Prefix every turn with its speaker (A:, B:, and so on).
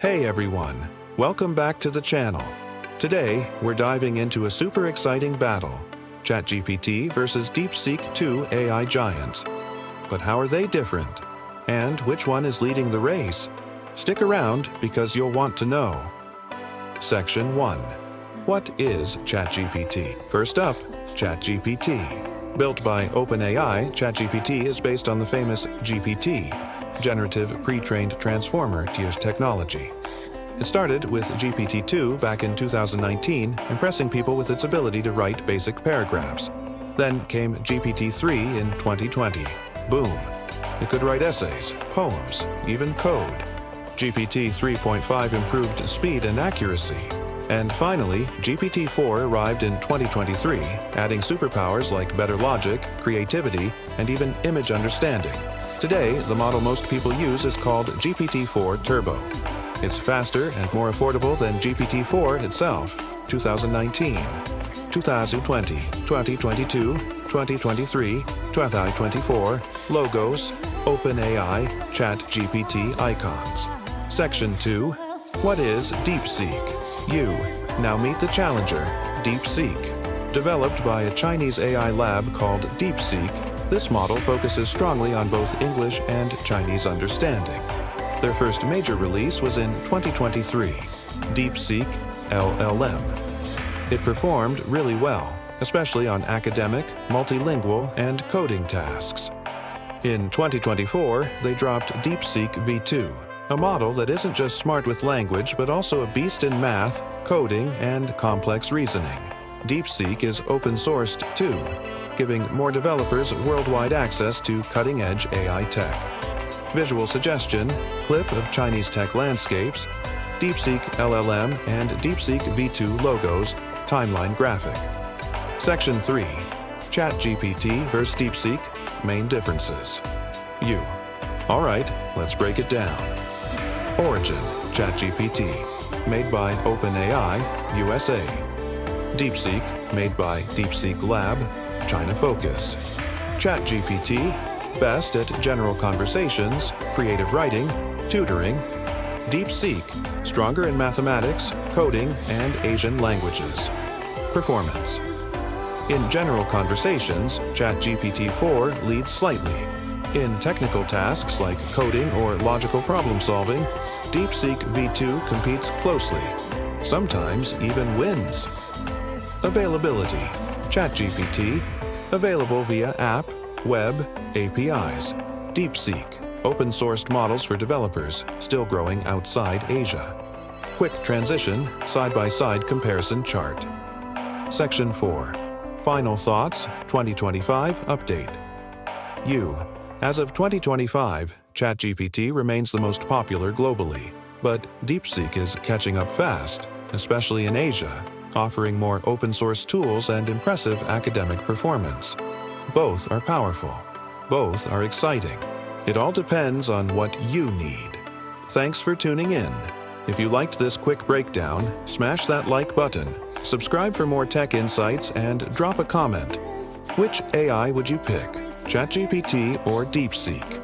A: Hey everyone, welcome back to the channel. Today, we're diving into a super exciting battle, ChatGPT versus DeepSeek 2 AI giants. But how are they different? And which one is leading the race? Stick around because you'll want to know. Section 1. What is ChatGPT? First up, ChatGPT. Built by OpenAI, ChatGPT is based on the famous GPT, Generative Pre-trained Transformer technology. It started with GPT-2 back in 2019, impressing people with its ability to write basic paragraphs. Then came GPT-3 in 2020. Boom! It could write essays, poems, even code. GPT 3.5 improved speed and accuracy. And finally, GPT-4 arrived in 2023, adding superpowers like better logic, creativity, and even image understanding. Today, the model most people use is called GPT-4 Turbo. It's faster and more affordable than GPT-4 itself. 2019, 2020, 2022, 2023, 2024, logos, OpenAI, ChatGPT icons. Section 2. What is DeepSeek? Now meet the challenger, DeepSeek. Developed by a Chinese AI lab called DeepSeek, this model focuses strongly on both English and Chinese understanding. Their first major release was in 2023, DeepSeek LLM. It performed really well, especially on academic, multilingual, and coding tasks. In 2024, they dropped DeepSeek V2, a model that isn't just smart with language but also a beast in math, coding, and complex reasoning. DeepSeek is open-sourced too, giving more developers worldwide access to cutting-edge AI tech. Visual suggestion, clip of Chinese tech landscapes, DeepSeek LLM and DeepSeek V2 logos, timeline graphic. Section 3. ChatGPT versus DeepSeek, main differences. Alright, let's break it down. Origin, ChatGPT, made by OpenAI, USA. DeepSeek, made by DeepSeek Lab, China focus. ChatGPT, best at general conversations, creative writing, tutoring. DeepSeek, stronger in mathematics, coding, and Asian languages. Performance. In general conversations, ChatGPT-4 leads slightly. In technical tasks like coding or logical problem solving, DeepSeek V2 competes closely, sometimes even wins. Availability. ChatGPT, available via app, web, APIs. DeepSeek, open-sourced models for developers, still growing outside Asia. Quick transition, side-by-side comparison chart. Section 4. Final thoughts, 2025 update. As of 2025, ChatGPT remains the most popular globally, but DeepSeek is catching up fast, especially in Asia, offering more open-source tools and impressive academic performance. Both are powerful. Both are exciting. It all depends on what you need. Thanks for tuning in. If you liked this quick breakdown, smash that like button, subscribe for more tech insights, and drop a comment. Which AI would you pick, ChatGPT or DeepSeek?